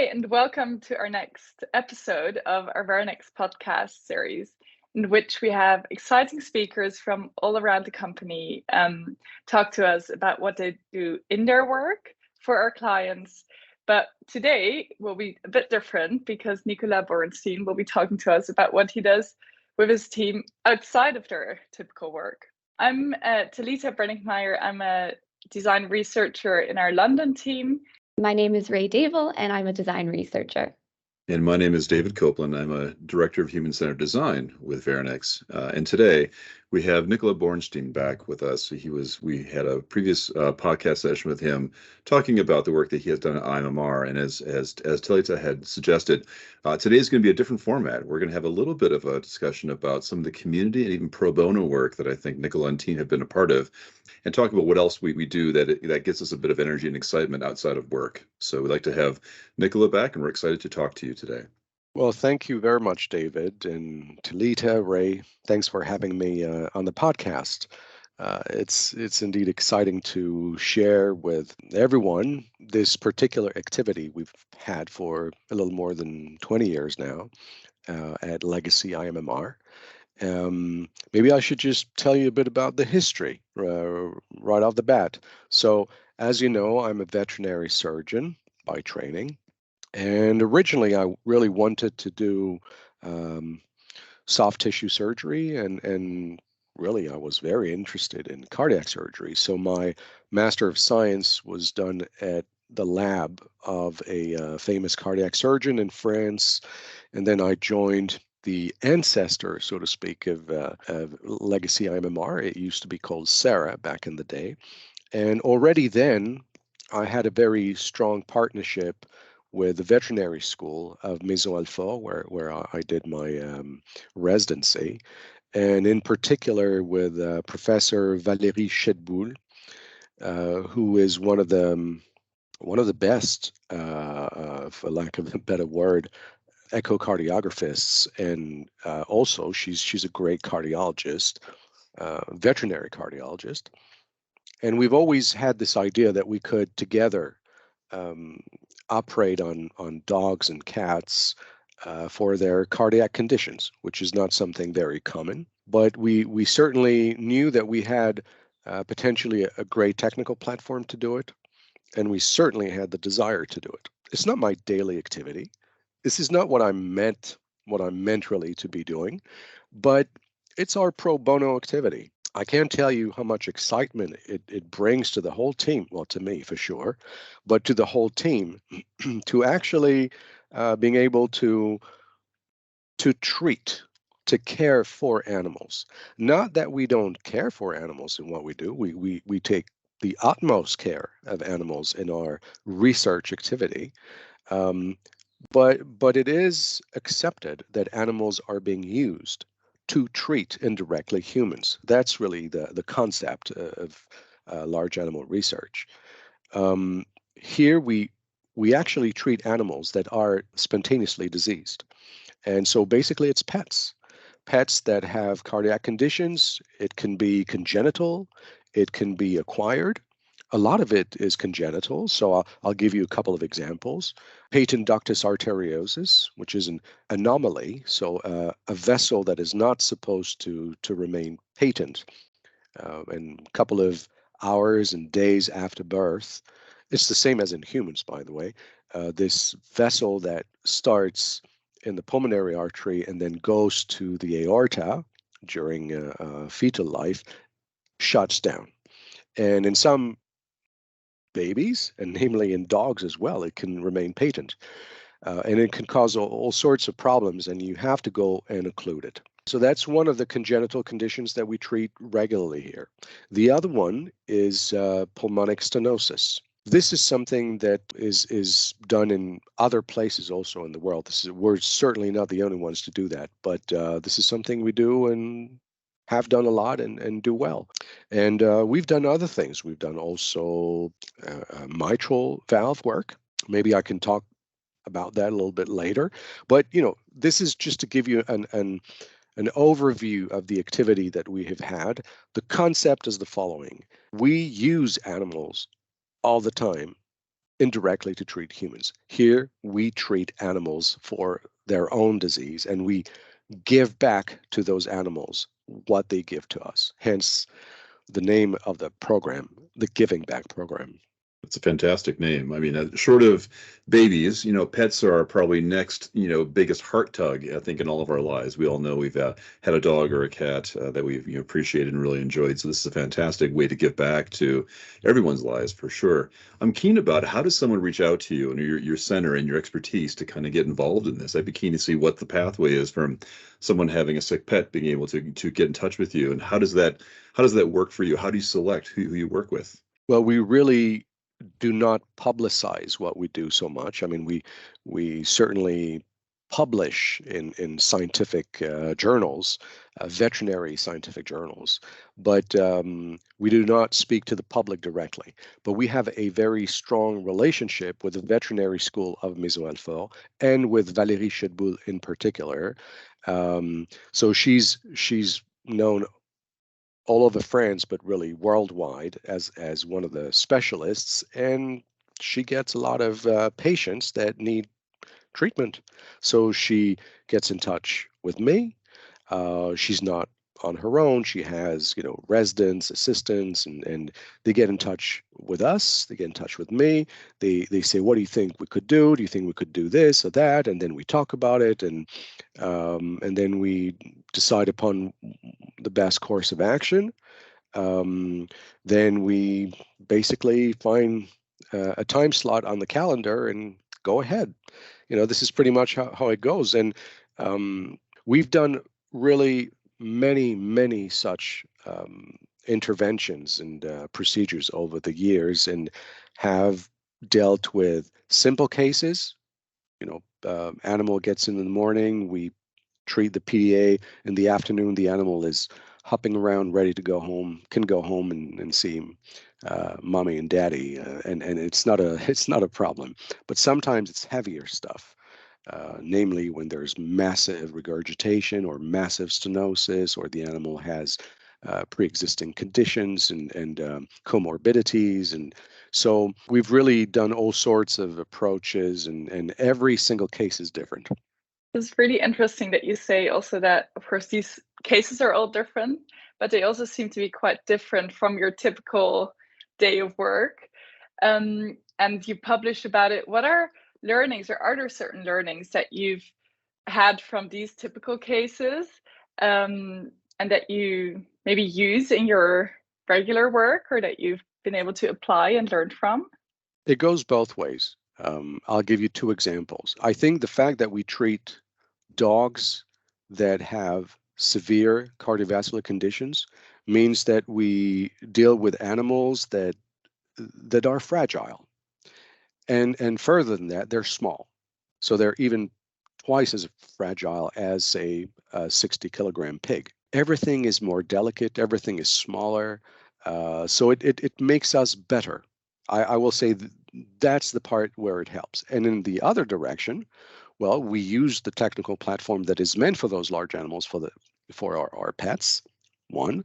Hi, and welcome to our next episode of our Veranex podcast series, in which we have exciting speakers from all around the company talk to us about what they do in their work for our clients. But today will be a bit different because Nicolas Borenstein will be talking to us about what he does with his team outside of their typical work. I'm Talitha Brenninkmeyer. I'm a design researcher in our London team. My name is Rae Davel, and I'm a design researcher. And my name is David Copeland. I'm a director of human-centered design with Veranex. And today we have Nicolas Borenstein back with us. We had a previous podcast session with him talking about the work that he has done at IMMR. And as Talitha had suggested, today is going to be a different format. We're going to have a little bit of a discussion about some of the community and even pro bono work that I think Nicolas and team have been a part of, and talk about what else we do that gets us a bit of energy and excitement outside of work. So we'd like to have Nicolas back, and we're excited to talk to you today. Well, thank you very much, David, and Talitha, Rae. Thanks for having me on the podcast. It's indeed exciting to share with everyone this particular activity we've had for a little more than 20 years now at Legacy IMMR. Maybe I should just tell you a bit about the history right off the bat. So, as you know, I'm a veterinary surgeon by training. And originally, I really wanted to do soft tissue surgery, and really, I was very interested in cardiac surgery. So my Master of Science was done at the lab of a famous cardiac surgeon in France, and then I joined the ancestor, so to speak, of Legacy IMMR. It used to be called SARA back in the day. And already then, I had a very strong partnership with the veterinary school of Maison Alfort, where I did my residency, and in particular with Professor Valérie Chedboul, who is one of the best, for lack of a better word, echocardiographers, and also she's a great cardiologist, veterinary cardiologist. And we've always had this idea that we could together operate on dogs and cats for their cardiac conditions, which is not something very common. But we certainly knew that we had potentially a great technical platform to do it, and we certainly had the desire to do it. It's not my daily activity. This is not what I'm meant really to be doing, but it's our pro bono activity. I can't tell you how much excitement it brings to the whole team, well, to me for sure, but to the whole team to actually being able to treat, to care for animals. Not that we don't care for animals in what we do. We take the utmost care of animals in our research activity. But it is accepted that animals are being used to treat indirectly humans. That's really the concept of large animal research. Here we actually treat animals that are spontaneously diseased. And so basically it's pets that have cardiac conditions. It can be congenital, it can be acquired. A lot of it is congenital, so I'll give you a couple of examples. Patent ductus arteriosus, which is an anomaly, so a vessel that is not supposed to remain patent. And a couple of hours and days after birth, it's the same as in humans, by the way. This vessel that starts in the pulmonary artery and then goes to the aorta during fetal life shuts down. And in some babies, and namely in dogs as well, it can remain patent. And it can cause all sorts of problems, and you have to go and occlude it. So that's one of the congenital conditions that we treat regularly here. The other one is pulmonic stenosis. This is something that is done in other places also in the world. We're certainly not the only ones to do that, but this is something we do and have done a lot and do well. And we've done other things. We've done also mitral valve work. Maybe I can talk about that a little bit later. But, this is just to give you an overview of the activity that we have had. The concept is the following. We use animals all the time indirectly to treat humans. Here, we treat animals for their own disease, and we give back to those animals what they give to us. Hence, the name of the program, the Giving Back Program. It's a fantastic name. I mean, short of babies, pets are our probably next, biggest heart tug, I think, in all of our lives. We all know we've had a dog or a cat that we've appreciated and really enjoyed. So this is a fantastic way to give back to everyone's lives for sure. I'm keen about how does someone reach out to you and your center and your expertise to kind of get involved in this? I'd be keen to see what the pathway is from someone having a sick pet being able to get in touch with you, and how does that work for you? How do you select who you work with? Well, we really do not publicize what we do so much. I mean, we certainly publish in scientific journals, veterinary scientific journals, but we do not speak to the public directly. But we have a very strong relationship with the veterinary school of Maisons-Alfort and with Valérie Chedboul in particular. So she's known all over France, but really worldwide as one of the specialists, and she gets a lot of patients that need treatment. So she gets in touch with me. She's not on her own. She has, residents, assistants, and they get in touch with us. They get in touch with me. They say, what do you think we could do? Do you think we could do this or that? And then we talk about it, and then we decide upon the best course of action. Then we basically find a time slot on the calendar and go ahead. This is pretty much how it goes. And we've done really many such interventions and procedures over the years, and have dealt with simple cases. Animal gets in the morning, we treat the PDA. In the afternoon, the animal is hopping around, ready to go home, can go home and see mommy and daddy, and it's not a problem. But sometimes it's heavier stuff. Namely when there's massive regurgitation or massive stenosis, or the animal has pre-existing conditions and comorbidities. And so we've really done all sorts of approaches, and every single case is different. It's really interesting that you say also that, of course, these cases are all different, but they also seem to be quite different from your typical day of work. And you publish about it. What are learnings, or are there certain learnings that you've had from these typical cases, and that you maybe use in your regular work, or that you've been able to apply and learn from? It goes both ways. I'll give you two examples. I think the fact that we treat dogs that have severe cardiovascular conditions means that we deal with animals that are fragile. And further than that, they're small. So they're even twice as fragile as a 60-kilogram pig. Everything is more delicate, everything is smaller. So it makes us better. I will say that's the part where it helps. And in the other direction, well, we use the technical platform that is meant for those large animals for our pets, one.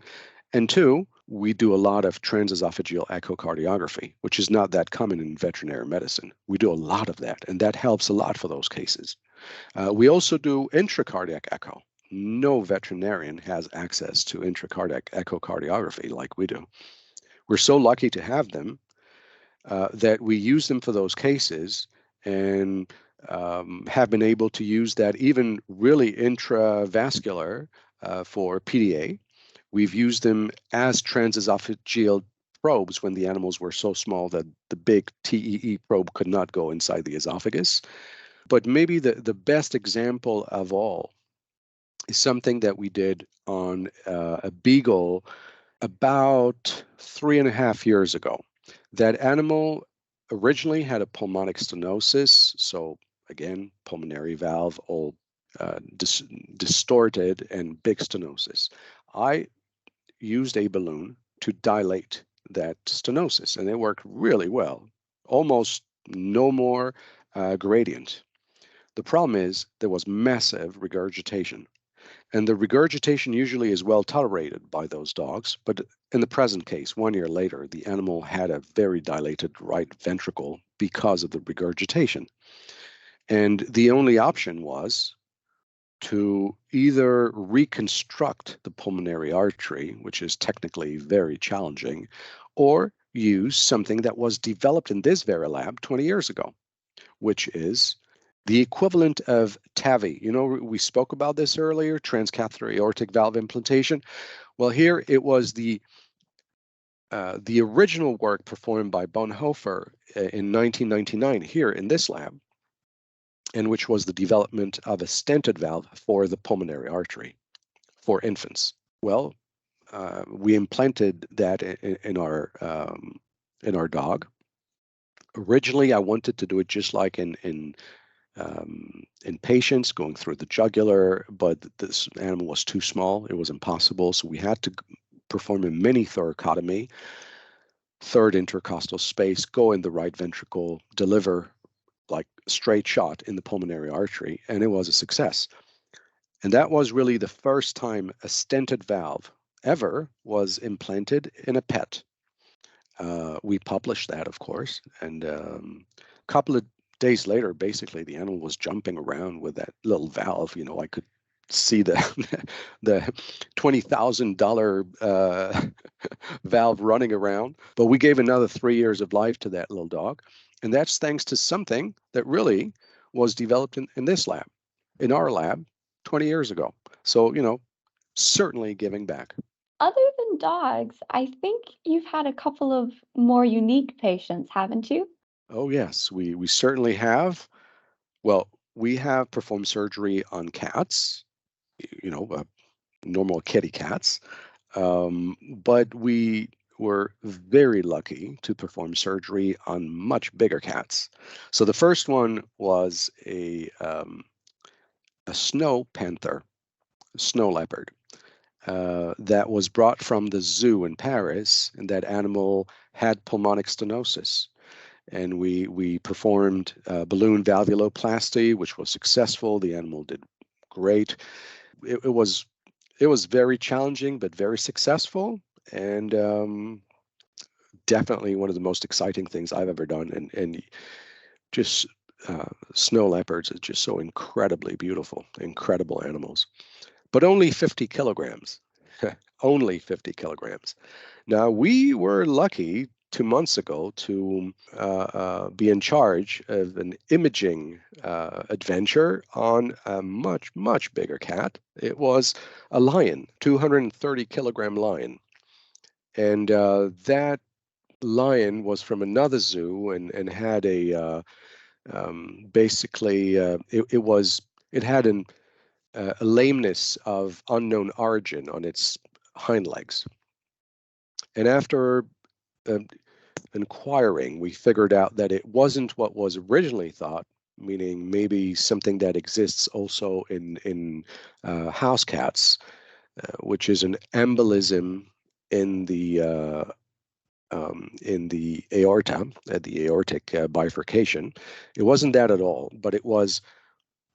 And two, we do a lot of transesophageal echocardiography, which is not that common in veterinary medicine. We do a lot of that, and that helps a lot for those cases. We also do intracardiac echo. No veterinarian has access to intracardiac echocardiography like we do. We're so lucky to have them that we use them for those cases, and have been able to use that even really intravascular for PDA. We've used them as transesophageal probes when the animals were so small that the big TEE probe could not go inside the esophagus. But maybe the best example of all is something that we did on a beagle about 3.5 years ago. That animal originally had a pulmonic stenosis, so again, pulmonary valve all distorted and big stenosis. I used a balloon to dilate that stenosis, and it worked really well. Almost no more gradient. The problem is there was massive regurgitation. And the regurgitation usually is well tolerated by those dogs. But in the present case, 1 year later, the animal had a very dilated right ventricle because of the regurgitation. And the only option was to either reconstruct the pulmonary artery, which is technically very challenging, or use something that was developed in this very lab 20 years ago, which is the equivalent of TAVI. You know, we spoke about this earlier, transcatheter aortic valve implantation. Well, here it was the original work performed by Bonhoeffer in 1999 here in this lab, and which was the development of a stented valve for the pulmonary artery for infants. Well, we implanted that in our dog. Originally, I wanted to do it just like in patients, going through the jugular, but this animal was too small. It was impossible, so we had to perform a mini thoracotomy, third intercostal space, go in the right ventricle, deliver like straight shot in the pulmonary artery, and it was a success. And that was really the first time a stented valve ever was implanted in a pet. We published that, of course, and a couple of days later, basically, the animal was jumping around with that little valve. You know, I could see the $20,000 valve running around. But we gave another 3 years of life to that little dog. And that's thanks to something that really was developed in this lab, in our lab 20 years ago. So, you know, certainly giving back. Other than dogs, I think you've had a couple of more unique patients, haven't you? Oh, yes, we certainly have. Well, we have performed surgery on cats, you know, normal kitty cats. But we were very lucky to perform surgery on much bigger cats. So the first one was a snow panther, snow leopard, that was brought from the zoo in Paris, and that animal had pulmonic stenosis. And we performed balloon valvuloplasty, which was successful. The animal did great. It was very challenging, but very successful, and definitely one of the most exciting things I've ever done. And just snow leopards is just so incredibly beautiful, incredible animals, but only 50 kilograms, only 50 kilograms. Now, we were lucky 2 months ago to be in charge of an imaging adventure on a much, much bigger cat. It was a lion, 230 kilogram lion. And that lion was from another zoo and had a basically it had a lameness of unknown origin on its hind legs. And after inquiring, we figured out that it wasn't what was originally thought, meaning maybe something that exists also in house cats, which is an embolism in the aorta, at the aortic bifurcation. It wasn't that at all, but it was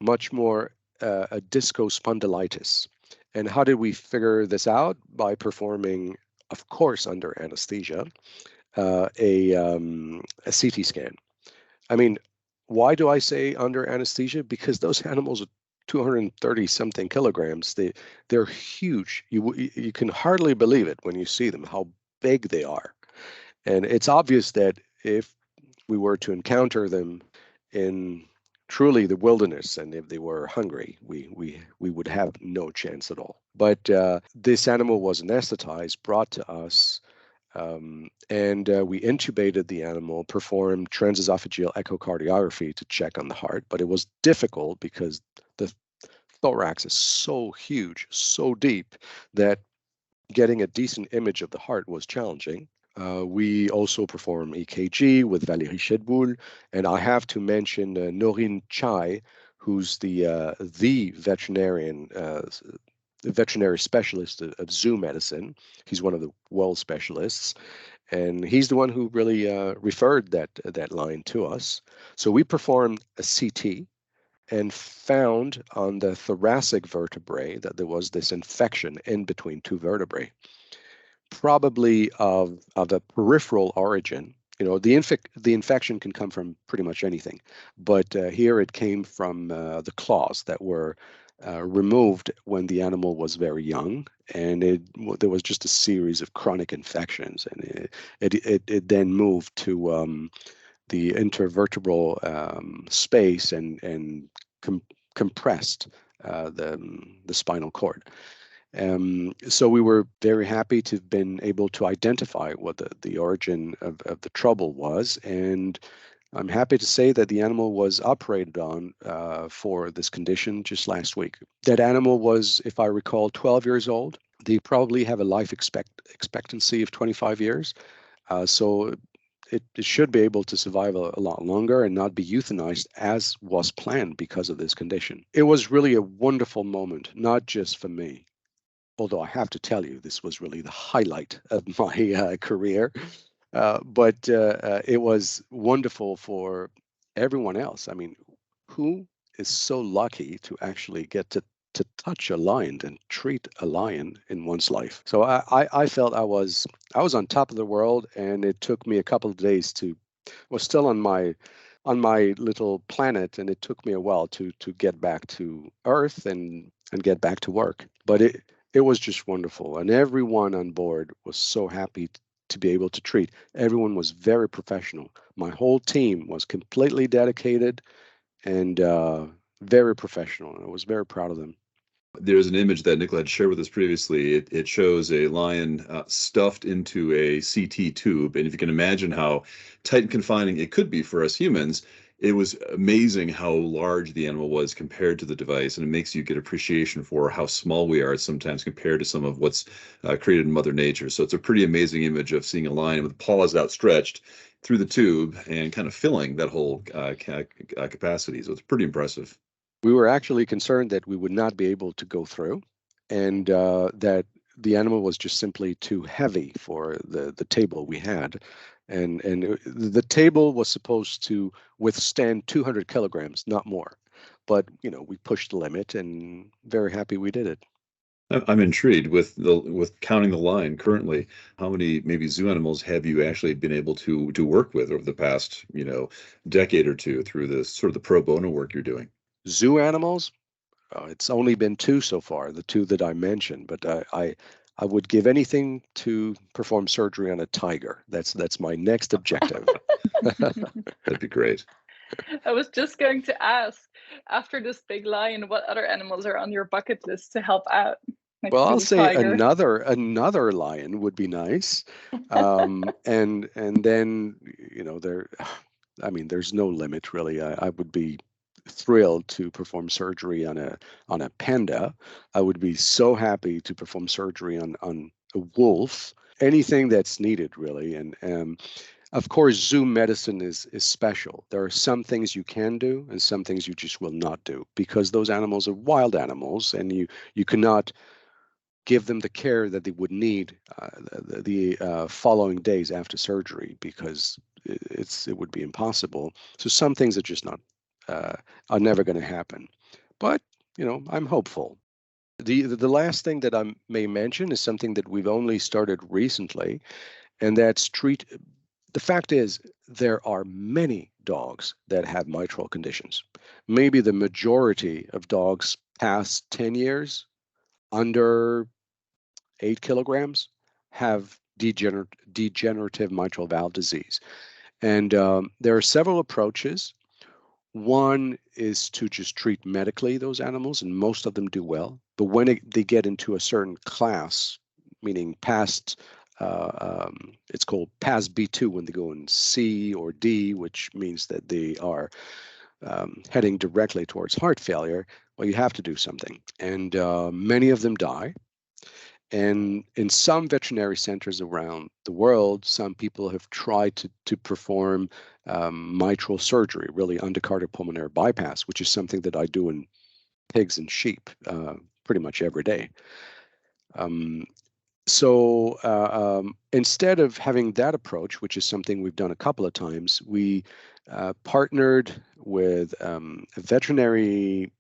much more a discospondylitis. And how did we figure this out? By performing, of course, under anesthesia, a CT scan. I mean, why do I say under anesthesia? Because those animals are 230 something kilograms. They're huge. You can hardly believe it when you see them, how big they are. And it's obvious that if we were to encounter them in truly the wilderness, and if they were hungry, we would have no chance at all. But this animal was anesthetized, brought to us, and we intubated the animal, performed transesophageal echocardiography to check on the heart. But it was difficult because the thorax is so huge, so deep, that getting a decent image of the heart was challenging. We also perform EKG with Valérie Chedboul, and I have to mention Noreen Chai, who's the veterinary specialist of zoo medicine. He's one of the world specialists, and he's the one who really referred that line to us. So we performed a CT, and found on the thoracic vertebrae that there was this infection in between two vertebrae, probably of a peripheral origin. The infection can come from pretty much anything, but here it came from the claws that were removed when the animal was very young, and there was just a series of chronic infections, and it then moved to the intervertebral space and compressed the spinal cord. So we were very happy to have been able to identify what the origin of the trouble was, and I'm happy to say that the animal was operated on for this condition just last week. That animal was, if I recall, 12 years old. They probably have a life expectancy of 25 years, so it should be able to survive a lot longer and not be euthanized as was planned because of this condition. It was really a wonderful moment, not just for me, although I have to tell you, this was really the highlight of my career. But it was wonderful for everyone else. I mean, who is so lucky to actually get to touch a lion and treat a lion in one's life? So I felt I was on top of the world, and it took me a couple of days was still on my little planet, and it took me a while to get back to Earth and get back to work. But it was just wonderful, and everyone on board was so happy to be able to treat. Everyone was very professional. My whole team was completely dedicated and very professional. I was very proud of them. There's an image that Nicola had shared with us previously. It shows a lion stuffed into a CT tube. And if you can imagine how tight and confining it could be for us humans, it was amazing how large the animal was compared to the device. And it makes you get appreciation for how small we are sometimes compared to some of what's created in Mother Nature. So it's a pretty amazing image of seeing a lion with paws outstretched through the tube and kind of filling that whole capacity. So it's pretty impressive. We were actually concerned that we would not be able to go through, and that the animal was just simply too heavy for the table we had. And the table was supposed to withstand 200 kilograms, not more. But, we pushed the limit, and very happy we did it. I'm intrigued with counting the line currently. How many maybe zoo animals have you actually been able to work with over the past, decade or two through this sort of the pro bono work you're doing? Zoo animals, it's only been 2 so far, the 2 that I mentioned, but I would give anything to perform surgery on a tiger. That's my next objective. That'd be great. I was just going to ask, after this big lion, what other animals are on your bucket list to help out? Well, I'll say another lion would be nice, and then there's no limit really. I would be thrilled to perform surgery on a panda. I would be so happy to perform surgery on a wolf. Anything that's needed really, and of course, zoo medicine is special. There are some things you can do and some things you just will not do because those animals are wild animals, and you cannot give them the care that they would need the following days after surgery because it would be impossible. So some things are just not are never going to happen. But I'm hopeful. The last thing that I may mention is something that we've only started recently, and that's the fact is there are many dogs that have mitral conditions. Maybe the majority of dogs past 10 years under 8 kilograms have degenerative mitral valve disease. And there are several approaches. One is to just treat medically those animals, and most of them do well. But when they get into a certain class, meaning past, it's called past B2 when they go in C or D, which means that they are heading directly towards heart failure, well, you have to do something. And many of them die. And in some veterinary centers around the world, some people have tried to perform mitral surgery, really endocardiopulmonary bypass, which is something that I do in pigs and sheep pretty much every day. So instead of having that approach, which is something we've done a couple of times, we partnered with a veterinary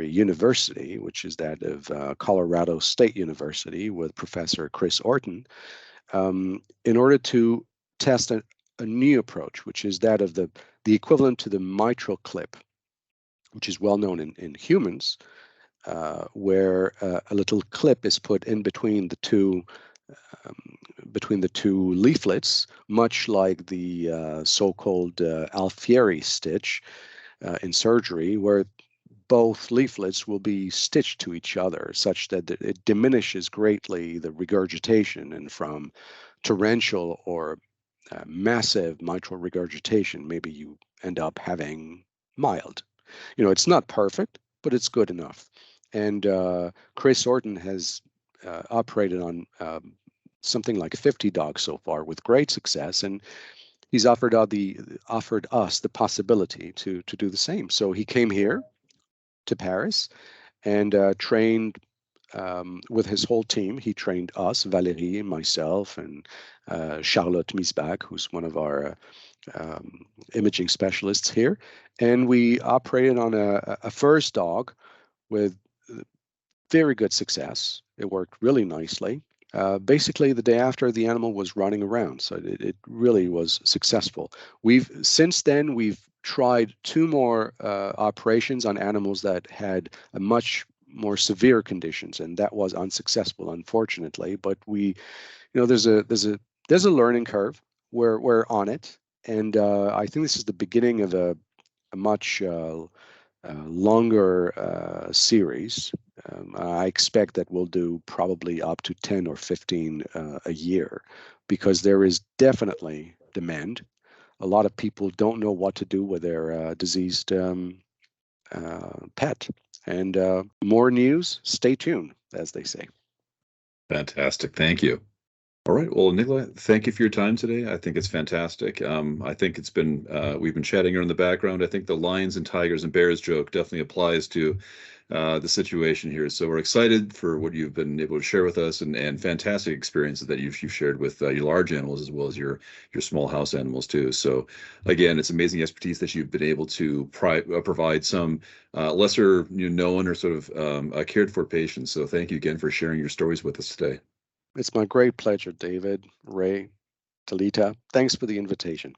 university, which is that of Colorado State University, with Professor Chris Orton, in order to test a new approach, which is that of the equivalent to the mitral clip, which is well known in humans, where a little clip is put in between the two leaflets, much like the so-called Alfieri stitch in surgery, where both leaflets will be stitched to each other such that it diminishes greatly the regurgitation, and from torrential or massive mitral regurgitation, maybe you end up having mild. It's not perfect, but it's good enough. And Chris Orton has operated on something like 50 dogs so far with great success, and he's offered us the possibility to do the same. So he came here to Paris and trained with his whole team. He trained us, Valérie, myself, and Charlotte Miesbach, who's one of our imaging specialists here. And we operated on a first dog with very good success. It worked really nicely. Basically, the day after, the animal was running around, so it really was successful. Since then we've tried 2 more operations on animals that had a much more severe conditions, and that was unsuccessful, unfortunately. But there's a learning curve. We're on it, and I think this is the beginning of a much longer series. I expect that we'll do probably up to 10 or 15 a year, because there is definitely demand. A lot of people don't know what to do with their diseased pet. And more news, stay tuned, as they say. Fantastic. Thank you. All right. Well, Nicola, thank you for your time today. I think it's fantastic. I think it's been, we've been chatting here in the background. I think the lions and tigers and bears joke definitely applies to the situation here. So we're excited for what you've been able to share with us, and fantastic experiences that you've shared with your large animals as well as your small house animals too. So again, it's amazing expertise that you've been able to provide some lesser known or sort of cared for patients. So thank you again for sharing your stories with us today. It's my great pleasure, David, Rae, Talitha. Thanks for the invitation.